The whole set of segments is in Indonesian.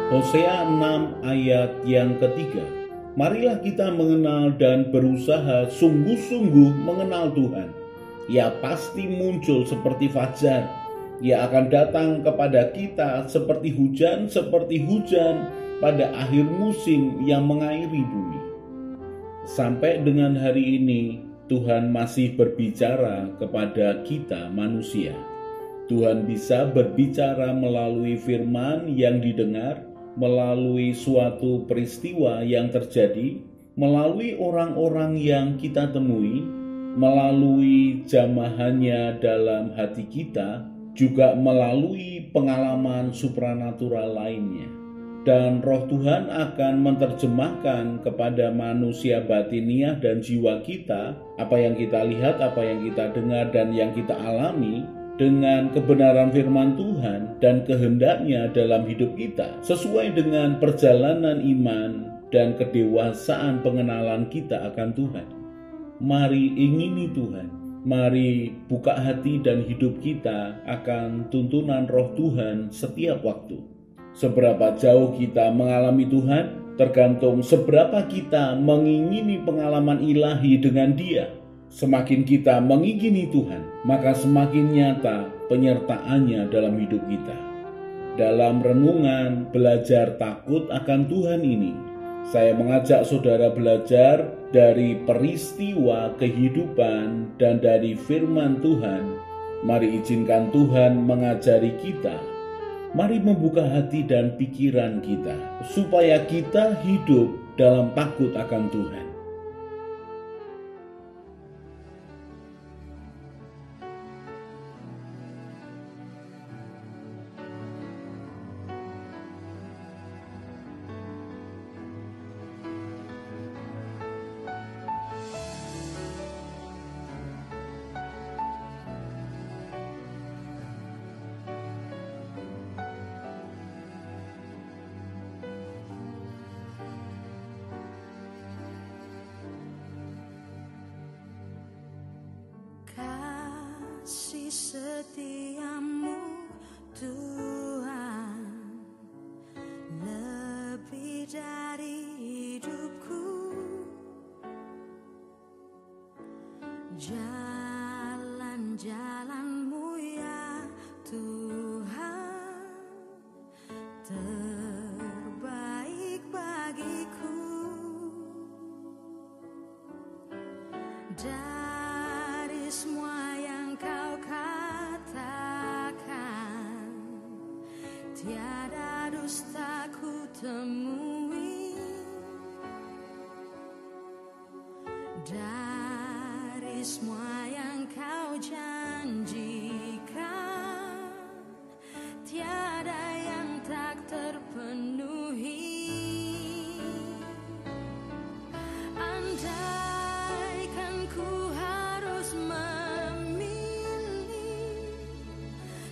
Hosea 6 ayat yang ketiga. Marilah kita mengenal dan berusaha sungguh-sungguh mengenal Tuhan. Ia pasti muncul seperti fajar. Ia akan datang kepada kita seperti hujan pada akhir musim yang mengairi bumi. Sampai dengan hari ini, Tuhan masih berbicara kepada kita manusia. Tuhan bisa berbicara melalui firman yang didengar, melalui suatu peristiwa yang terjadi, melalui orang-orang yang kita temui, melalui jamahannya dalam hati kita, juga melalui pengalaman supranatural lainnya. Dan Roh Tuhan akan menerjemahkan kepada manusia batiniah dan jiwa kita apa yang kita lihat, apa yang kita dengar, dan yang kita alami dengan kebenaran firman Tuhan dan kehendaknya dalam hidup kita, sesuai dengan perjalanan iman dan kedewasaan pengenalan kita akan Tuhan. Mari ingini Tuhan, mari buka hati dan hidup kita akan tuntunan Roh Tuhan setiap waktu. Seberapa jauh kita mengalami Tuhan, tergantung seberapa kita mengingini pengalaman ilahi dengan Dia. Semakin kita mengingini Tuhan, maka semakin nyata penyertaannya dalam hidup kita. Dalam renungan belajar takut akan Tuhan ini, saya mengajak saudara belajar dari peristiwa kehidupan dan dari firman Tuhan. Mari izinkan Tuhan mengajari kita. Mari membuka hati dan pikiran kita, supaya kita hidup dalam takut akan Tuhan. Kasih setiamu Tuhan lebih dari hidupku, jalan-jalanmu ya Tuhan terbaik bagiku. Dari semua yang kau katakan, tiada dusta ku temui. Dari semua yang kau janjikan, tiada yang tak terpenuhi. Andaikan ku harus memilih,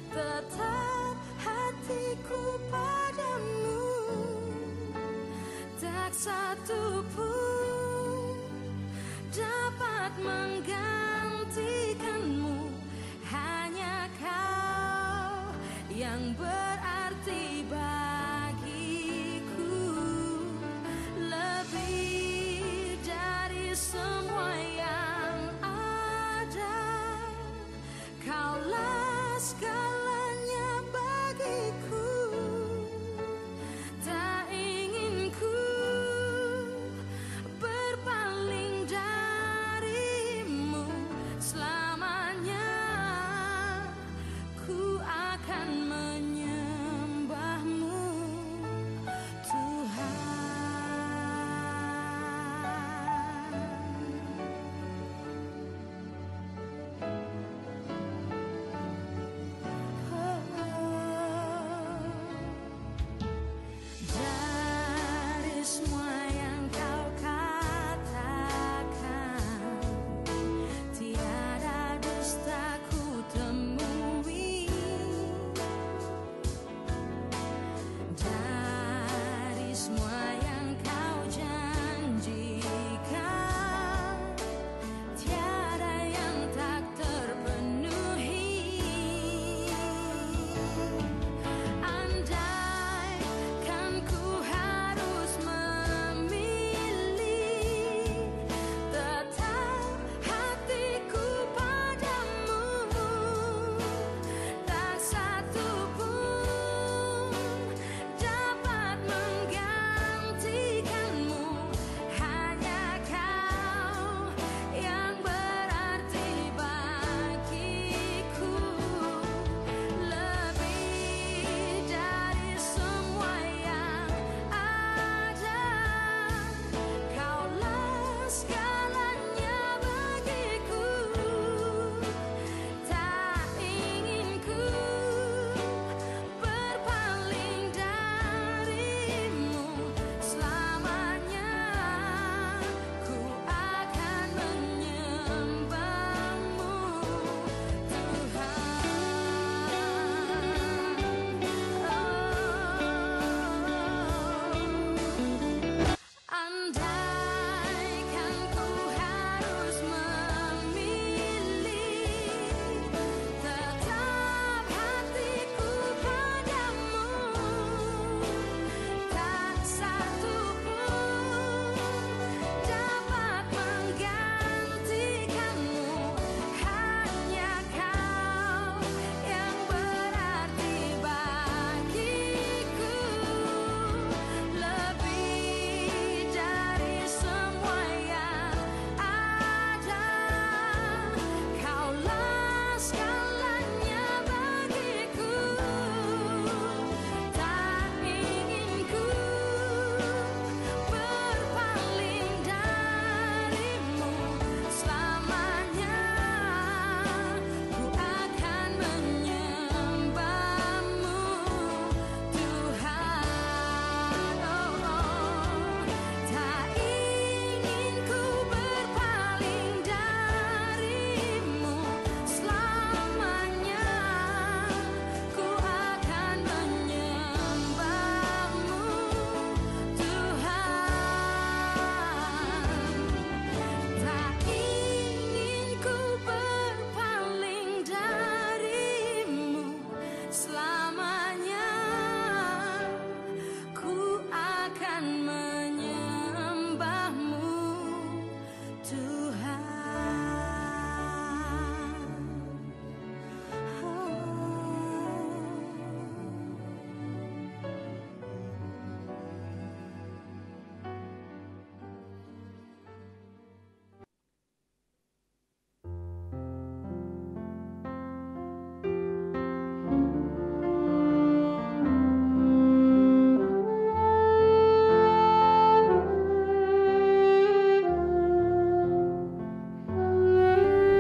tetap hatiku padamu, tak satu pun dapat menggantikanmu. Hanya kau yang berarti bagiku, lebih dari semua yang ada. Kaulah segalanya bagiku, tak ingin ku berpaling darimu selamanya. Ku akan menyerah.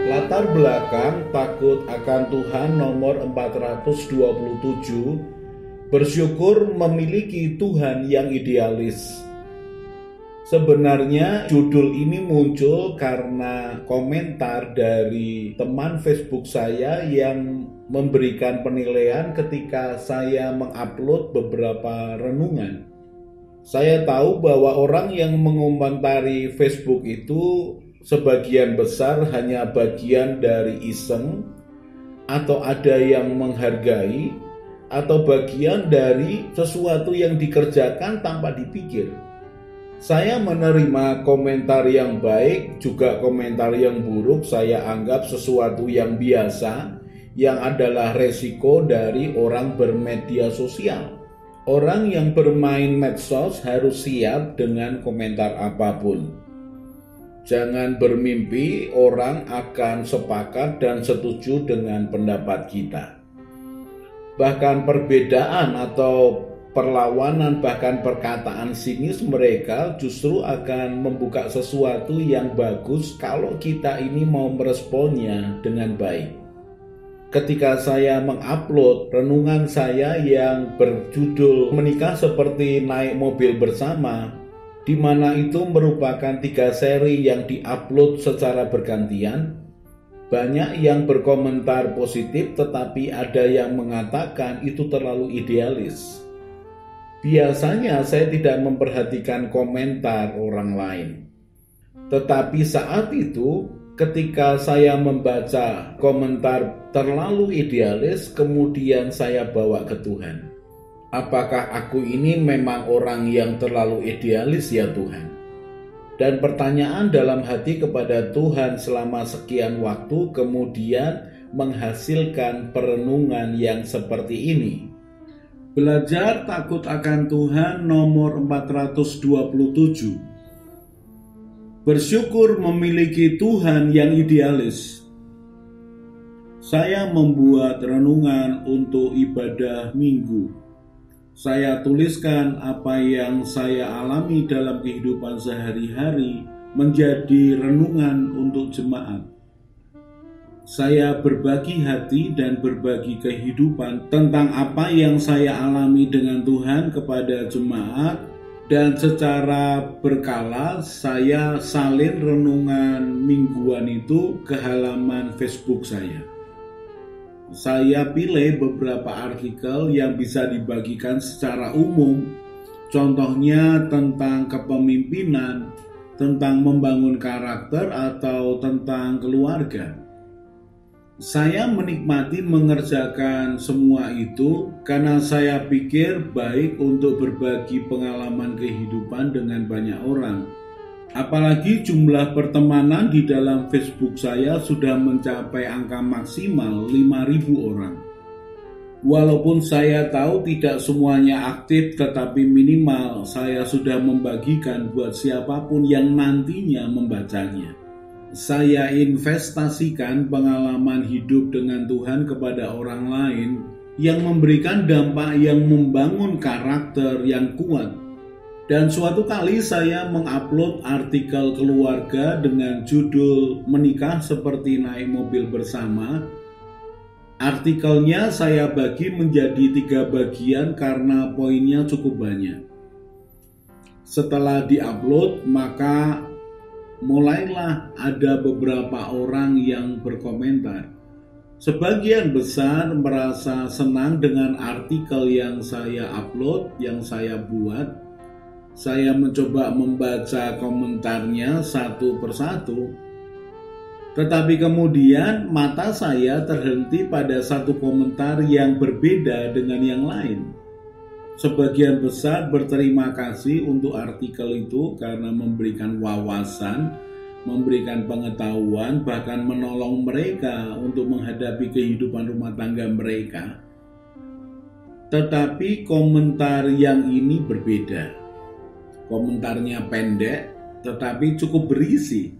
Latar belakang takut akan Tuhan nomor 427, bersyukur memiliki Tuhan yang idealis. Sebenarnya judul ini muncul karena komentar dari teman Facebook saya yang memberikan penilaian ketika saya mengupload beberapa renungan. Saya tahu bahwa orang yang mengomentari Facebook itu sebagian besar hanya bagian dari iseng, atau ada yang menghargai, atau bagian dari sesuatu yang dikerjakan tanpa dipikir. Saya menerima komentar yang baik, juga komentar yang buruk saya anggap sesuatu yang biasa, yang adalah resiko dari orang bermedia sosial. Orang yang bermain medsos harus siap dengan komentar apapun. Jangan bermimpi orang akan sepakat dan setuju dengan pendapat kita. Bahkan perbedaan atau perlawanan, bahkan perkataan sinis mereka justru akan membuka sesuatu yang bagus kalau kita ini mau meresponnya dengan baik. Ketika saya mengupload renungan saya yang berjudul Menikah Seperti Naik Mobil Bersama, di mana itu merupakan 3 seri yang diupload secara bergantian, banyak yang berkomentar positif, tetapi ada yang mengatakan itu terlalu idealis. Biasanya saya tidak memperhatikan komentar orang lain. Tetapi saat itu, ketika saya membaca komentar terlalu idealis, kemudian saya bawa ke Tuhan. Apakah aku ini memang orang yang terlalu idealis ya Tuhan? Dan pertanyaan dalam hati kepada Tuhan selama sekian waktu kemudian menghasilkan perenungan yang seperti ini. Belajar takut akan Tuhan nomor 427. Bersyukur memiliki Tuhan yang idealis. Saya membuat renungan untuk ibadah minggu. Saya tuliskan apa yang saya alami dalam kehidupan sehari-hari menjadi renungan untuk jemaat. Saya berbagi hati dan berbagi kehidupan tentang apa yang saya alami dengan Tuhan kepada jemaat. Dan secara berkala saya salin renungan mingguan itu ke halaman Facebook saya. Saya pilih beberapa artikel yang bisa dibagikan secara umum, contohnya tentang kepemimpinan, tentang membangun karakter, atau tentang keluarga. Saya menikmati mengerjakan semua itu karena saya pikir baik untuk berbagi pengalaman kehidupan dengan banyak orang. Apalagi jumlah pertemanan di dalam Facebook saya sudah mencapai angka maksimal 5.000 orang. Walaupun saya tahu tidak semuanya aktif, tetapi minimal saya sudah membagikan buat siapapun yang nantinya membacanya. Saya investasikan pengalaman hidup dengan Tuhan kepada orang lain yang memberikan dampak yang membangun karakter yang kuat. Dan suatu kali saya mengupload artikel keluarga dengan judul Menikah Seperti Naik Mobil Bersama. Artikelnya saya bagi menjadi 3 bagian karena poinnya cukup banyak. Setelah diupload, maka mulailah ada beberapa orang yang berkomentar. Sebagian besar merasa senang dengan artikel yang saya upload, yang saya buat. Saya mencoba membaca komentarnya satu persatu. Tetapi kemudian mata saya terhenti pada satu komentar yang berbeda dengan yang lain. Sebagian besar berterima kasih untuk artikel itu karena memberikan wawasan, memberikan pengetahuan, bahkan menolong mereka untuk menghadapi kehidupan rumah tangga mereka. Tetapi komentar yang ini berbeda. Komentarnya pendek, tetapi cukup berisi.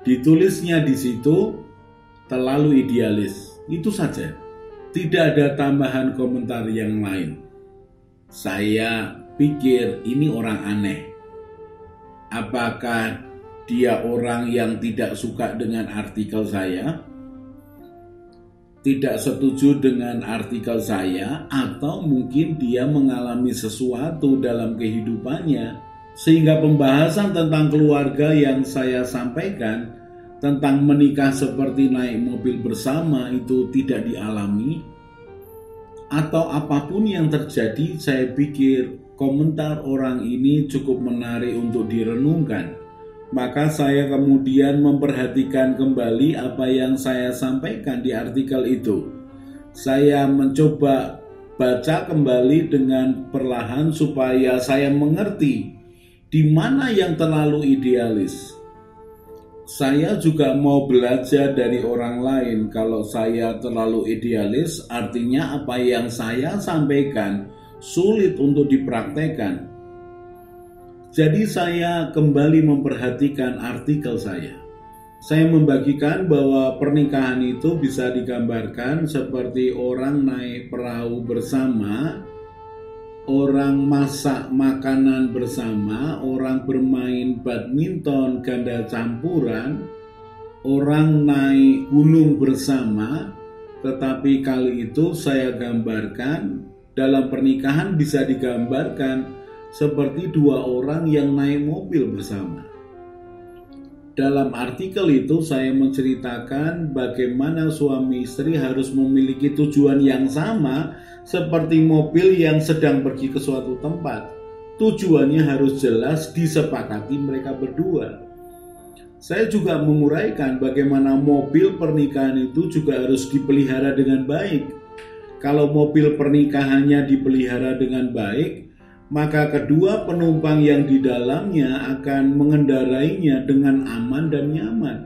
Ditulisnya di situ, terlalu idealis. Itu saja. Tidak ada tambahan komentar yang lain. Saya pikir ini orang aneh. Apakah dia orang yang tidak suka dengan artikel saya, tidak setuju dengan artikel saya, atau mungkin dia mengalami sesuatu dalam kehidupannya sehingga pembahasan tentang keluarga yang saya sampaikan tentang menikah seperti naik mobil bersama itu tidak dialami, atau apapun yang terjadi, saya pikir komentar orang ini cukup menarik untuk direnungkan. Maka saya kemudian memperhatikan kembali apa yang saya sampaikan di artikel itu. Saya mencoba baca kembali dengan perlahan supaya saya mengerti di mana yang terlalu idealis. Saya juga mau belajar dari orang lain. Kalau saya terlalu idealis, artinya apa yang saya sampaikan sulit untuk dipraktekkan. Jadi saya kembali memperhatikan artikel saya. Saya membagikan bahwa pernikahan itu bisa digambarkan seperti orang naik perahu bersama, orang masak makanan bersama, orang bermain badminton ganda campuran, orang naik gunung bersama. Tetapi kali itu saya gambarkan, dalam pernikahan bisa digambarkan seperti dua orang yang naik mobil bersama. Dalam artikel itu saya menceritakan bagaimana suami istri harus memiliki tujuan yang sama seperti mobil yang sedang pergi ke suatu tempat. Tujuannya harus jelas disepakati mereka berdua. Saya juga menguraikan bagaimana mobil pernikahan itu juga harus dipelihara dengan baik. Kalau mobil pernikahannya dipelihara dengan baik, maka kedua penumpang yang di dalamnya akan mengendarainya dengan aman dan nyaman.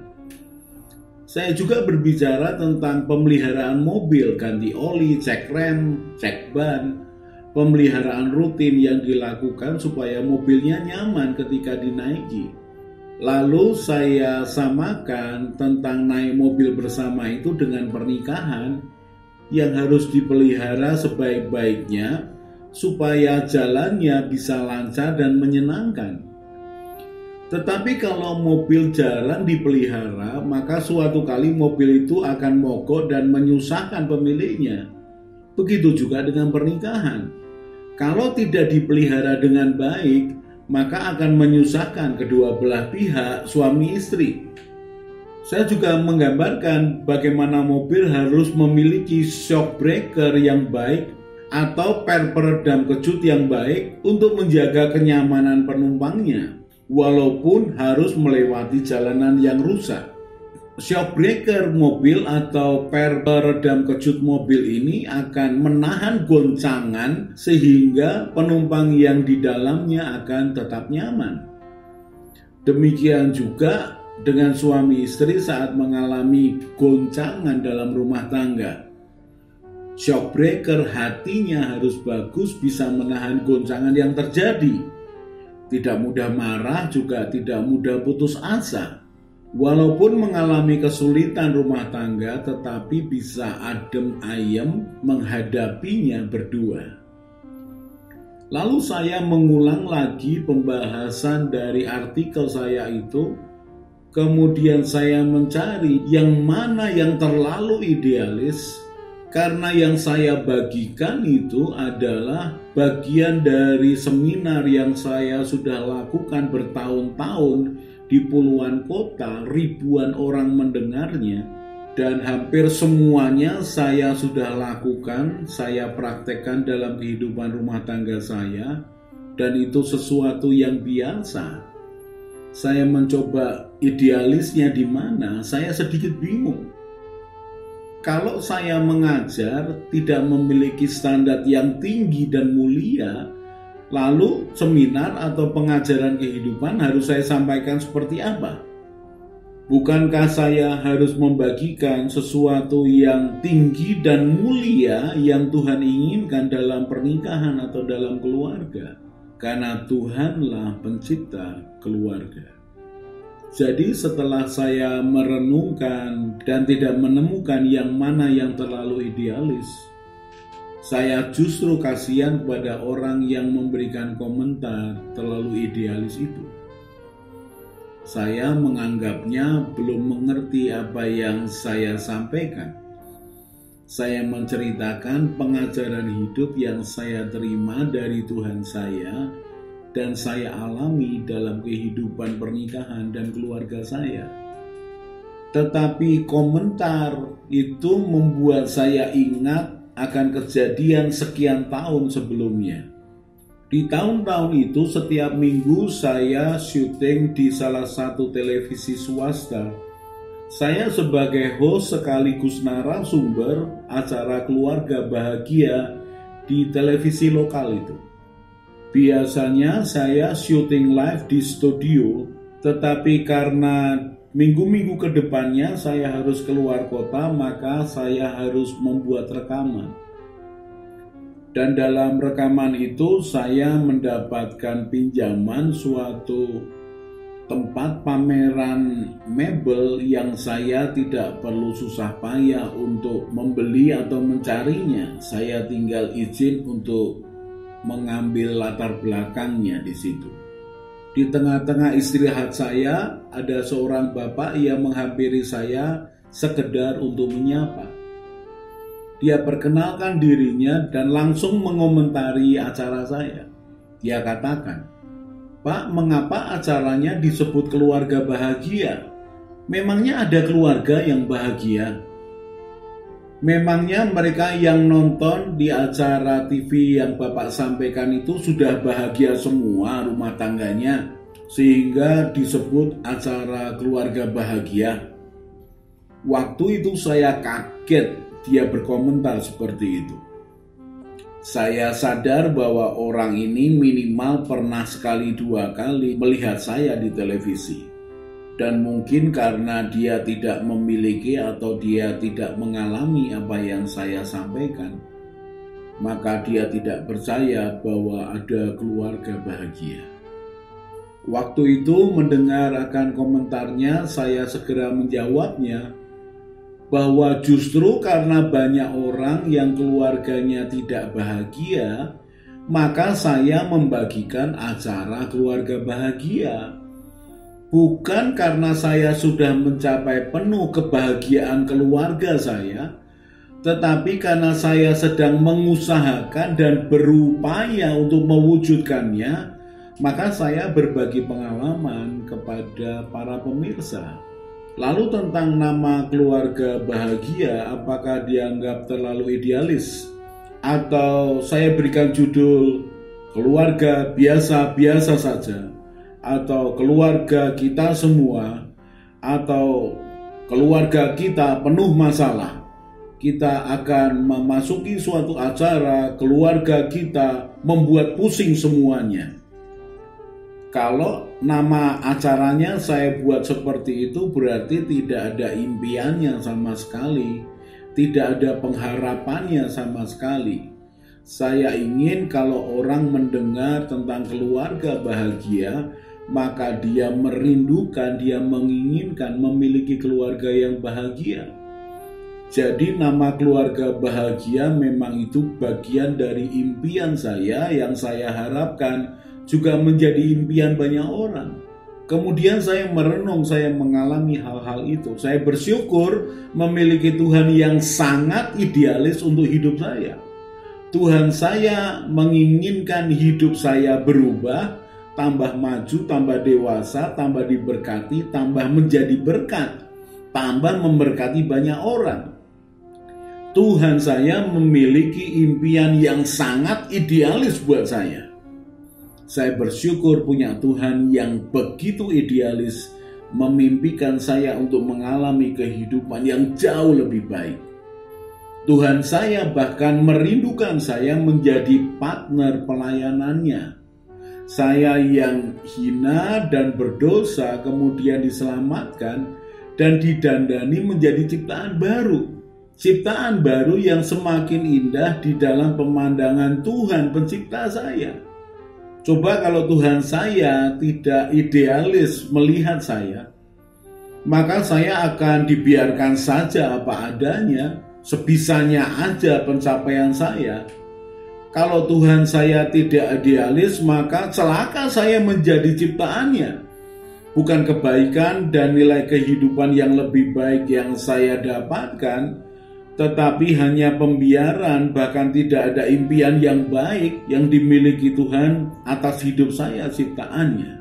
Saya juga berbicara tentang pemeliharaan mobil, ganti oli, cek rem, cek ban, pemeliharaan rutin yang dilakukan supaya mobilnya nyaman ketika dinaiki. Lalu saya samakan tentang naik mobil bersama itu dengan pernikahan yang harus dipelihara sebaik-baiknya supaya jalannya bisa lancar dan menyenangkan. Tetapi kalau mobil jarang dipelihara, maka suatu kali mobil itu akan mogok dan menyusahkan pemiliknya. Begitu juga dengan pernikahan. Kalau tidak dipelihara dengan baik, maka akan menyusahkan kedua belah pihak, suami istri. Saya juga menggambarkan bagaimana mobil harus memiliki shock breaker yang baik atau peredam kejut yang baik untuk menjaga kenyamanan penumpangnya, walaupun harus melewati jalanan yang rusak. Shock breaker mobil atau peredam kejut mobil ini akan menahan goncangan sehingga penumpang yang di dalamnya akan tetap nyaman. Demikian juga dengan suami istri saat mengalami goncangan dalam rumah tangga. Shock breaker hatinya harus bagus, bisa menahan goncangan yang terjadi. Tidak mudah marah, juga tidak mudah putus asa. Walaupun mengalami kesulitan rumah tangga, tetapi bisa adem ayem menghadapinya berdua. Lalu saya mengulang lagi pembahasan dari artikel saya itu. Kemudian saya mencari yang mana yang terlalu idealis, karena yang saya bagikan itu adalah bagian dari seminar yang saya sudah lakukan bertahun-tahun di puluhan kota, ribuan orang mendengarnya, dan hampir semuanya saya sudah lakukan, saya praktekkan dalam kehidupan rumah tangga saya, dan itu sesuatu yang biasa. Saya mencoba idealisnya di mana, saya sedikit bingung. Kalau saya mengajar tidak memiliki standar yang tinggi dan mulia, lalu seminar atau pengajaran kehidupan harus saya sampaikan seperti apa? Bukankah saya harus membagikan sesuatu yang tinggi dan mulia yang Tuhan inginkan dalam pernikahan atau dalam keluarga? Karena Tuhanlah pencipta keluarga. Jadi setelah saya merenungkan dan tidak menemukan yang mana yang terlalu idealis, saya justru kasihan kepada orang yang memberikan komentar terlalu idealis itu. Saya menganggapnya belum mengerti apa yang saya sampaikan. Saya menceritakan pengajaran hidup yang saya terima dari Tuhan saya dan saya alami dalam kehidupan pernikahan dan keluarga saya. Tetapi komentar itu membuat saya ingat akan kejadian sekian tahun sebelumnya. Di tahun-tahun itu setiap minggu saya syuting di salah satu televisi swasta. Saya sebagai host sekaligus narasumber acara keluarga bahagia di televisi lokal itu. Biasanya saya syuting live di studio, tetapi karena minggu-minggu ke depannya saya harus keluar kota, maka saya harus membuat rekaman. Dan dalam rekaman itu saya mendapatkan pinjaman suatu tempat pameran mebel yang saya tidak perlu susah payah untuk membeli atau mencarinya. Saya tinggal izin untuk mengambil latar belakangnya di situ. Di tengah-tengah istirahat saya, ada seorang bapak yang menghampiri saya sekedar untuk menyapa. Dia perkenalkan dirinya dan langsung mengomentari acara saya. Dia katakan, "Pak, mengapa acaranya disebut keluarga bahagia? Memangnya ada keluarga yang bahagia? Memangnya mereka yang nonton di acara TV yang Bapak sampaikan itu sudah bahagia semua rumah tangganya, sehingga disebut acara keluarga bahagia?" Waktu itu saya kaget dia berkomentar seperti itu. Saya sadar bahwa orang ini minimal pernah sekali dua kali melihat saya di televisi. Dan mungkin karena dia tidak memiliki atau dia tidak mengalami apa yang saya sampaikan, maka dia tidak percaya bahwa ada keluarga bahagia. Waktu itu mendengar akan komentarnya, saya segera menjawabnya bahwa justru karena banyak orang yang keluarganya tidak bahagia, maka saya membagikan acara keluarga bahagia. Bukan karena saya sudah mencapai penuh kebahagiaan keluarga saya, tetapi karena saya sedang mengusahakan dan berupaya untuk mewujudkannya, maka saya berbagi pengalaman kepada para pemirsa. Lalu tentang nama keluarga bahagia, apakah dianggap terlalu idealis? Atau saya berikan judul keluarga biasa-biasa saja? Atau keluarga kita semua? Atau keluarga kita penuh masalah? Kita akan memasuki suatu acara, keluarga kita membuat pusing semuanya. Kalau nama acaranya saya buat seperti itu, berarti tidak ada impiannya sama sekali, tidak ada pengharapannya sama sekali. Saya ingin kalau orang mendengar tentang keluarga bahagia, maka dia merindukan, dia menginginkan memiliki keluarga yang bahagia. Jadi nama keluarga bahagia memang itu bagian dari impian saya yang saya harapkan juga menjadi impian banyak orang. Kemudian saya merenung, saya mengalami hal-hal itu. Saya bersyukur memiliki Tuhan yang sangat idealis untuk hidup saya. Tuhan saya menginginkan hidup saya berubah, tambah maju, tambah dewasa, tambah diberkati, tambah menjadi berkat, tambah memberkati banyak orang. Tuhan saya memiliki impian yang sangat idealis buat saya. Saya bersyukur punya Tuhan yang begitu idealis, memimpikan saya untuk mengalami kehidupan yang jauh lebih baik. Tuhan saya bahkan merindukan saya menjadi partner pelayanannya. Saya yang hina dan berdosa kemudian diselamatkan dan didandani menjadi ciptaan baru. Ciptaan baru yang semakin indah di dalam pemandangan Tuhan pencipta saya. Coba kalau Tuhan saya tidak idealis melihat saya, maka saya akan dibiarkan saja apa adanya, sebisanya aja pencapaian saya. Kalau Tuhan saya tidak idealis, maka celaka saya menjadi ciptaannya. Bukan kebaikan dan nilai kehidupan yang lebih baik yang saya dapatkan, tetapi hanya pembiaran, bahkan tidak ada impian yang baik yang dimiliki Tuhan atas hidup saya ciptaannya.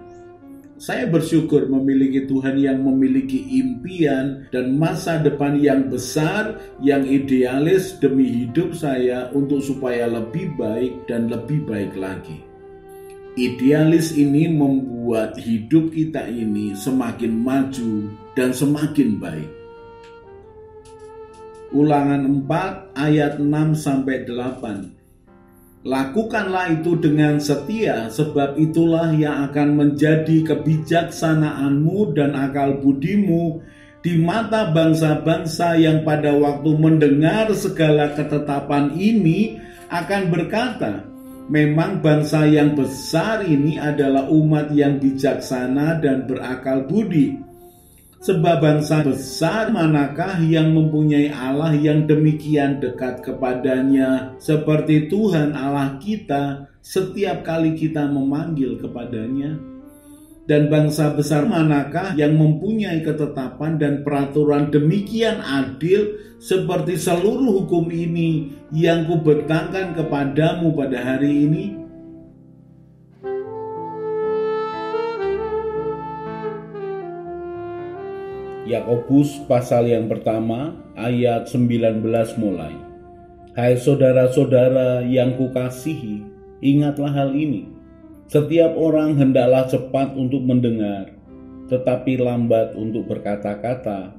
Saya bersyukur memiliki Tuhan yang memiliki impian dan masa depan yang besar, yang idealis demi hidup saya untuk supaya lebih baik dan lebih baik lagi. Idealis ini membuat hidup kita ini semakin maju dan semakin baik. Ulangan 4 ayat 6-8. Lakukanlah itu dengan setia, sebab itulah yang akan menjadi kebijaksanaanmu dan akal budimu di mata bangsa-bangsa yang pada waktu mendengar segala ketetapan ini akan berkata, memang bangsa yang besar ini adalah umat yang bijaksana dan berakal budi. Sebab bangsa besar manakah yang mempunyai Allah yang demikian dekat kepadanya seperti Tuhan Allah kita setiap kali kita memanggil kepadanya? Dan bangsa besar manakah yang mempunyai ketetapan dan peraturan demikian adil seperti seluruh hukum ini yang kubentangkan kepadamu pada hari ini? Yakobus pasal yang pertama ayat 19 mulai. Hai saudara-saudara yang kukasihi, ingatlah hal ini. Setiap orang hendaklah cepat untuk mendengar, tetapi lambat untuk berkata-kata,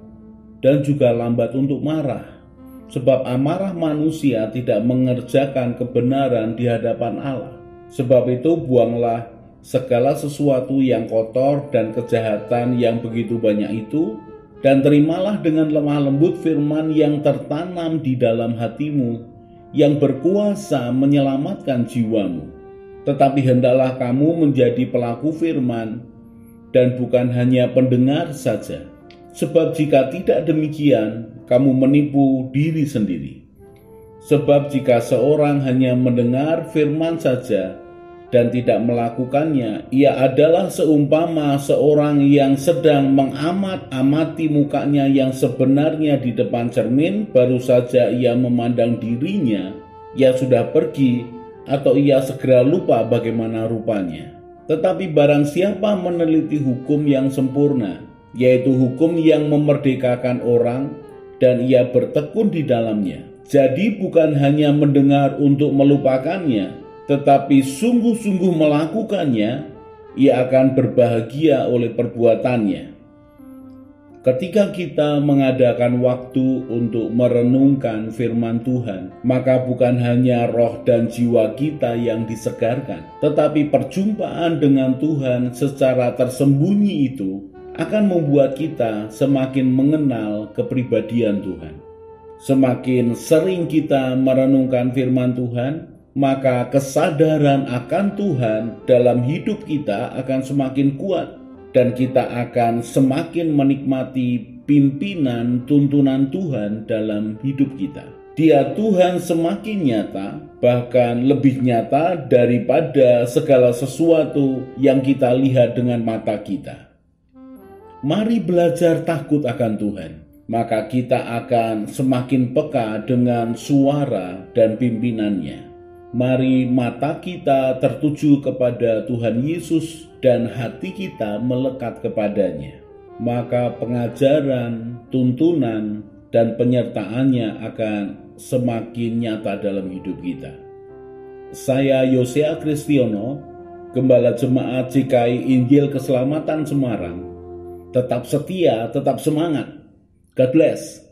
dan juga lambat untuk marah. Sebab amarah manusia tidak mengerjakan kebenaran di hadapan Allah. Sebab itu buanglah segala sesuatu yang kotor dan kejahatan yang begitu banyak itu, dan terimalah dengan lemah lembut firman yang tertanam di dalam hatimu, yang berkuasa menyelamatkan jiwamu. Tetapi hendaklah kamu menjadi pelaku firman, dan bukan hanya pendengar saja. Sebab jika tidak demikian, kamu menipu diri sendiri. Sebab jika seorang hanya mendengar firman saja, dan tidak melakukannya, ia adalah seumpama seorang yang sedang mengamat-amati mukanya yang sebenarnya di depan cermin, baru saja ia memandang dirinya, ia sudah pergi, atau ia segera lupa bagaimana rupanya. Tetapi barang siapa meneliti hukum yang sempurna, yaitu hukum yang memerdekakan orang, dan ia bertekun di dalamnya, jadi bukan hanya mendengar untuk melupakannya, tetapi sungguh-sungguh melakukannya, ia akan berbahagia oleh perbuatannya. Ketika kita mengadakan waktu untuk merenungkan firman Tuhan, maka bukan hanya roh dan jiwa kita yang disegarkan, tetapi perjumpaan dengan Tuhan secara tersembunyi itu akan membuat kita semakin mengenal kepribadian Tuhan. Semakin sering kita merenungkan firman Tuhan, maka kesadaran akan Tuhan dalam hidup kita akan semakin kuat, dan kita akan semakin menikmati pimpinan tuntunan Tuhan dalam hidup kita. Dia Tuhan semakin nyata, bahkan lebih nyata daripada segala sesuatu yang kita lihat dengan mata kita. Mari belajar takut akan Tuhan, maka kita akan semakin peka dengan suara dan pimpinannya. Mari mata kita tertuju kepada Tuhan Yesus dan hati kita melekat kepadanya. Maka pengajaran, tuntunan, dan penyertaannya akan semakin nyata dalam hidup kita. Saya Yosea Kristiono, Gembala Jemaat GKI Injil Keselamatan Semarang. Tetap setia, tetap semangat. God bless.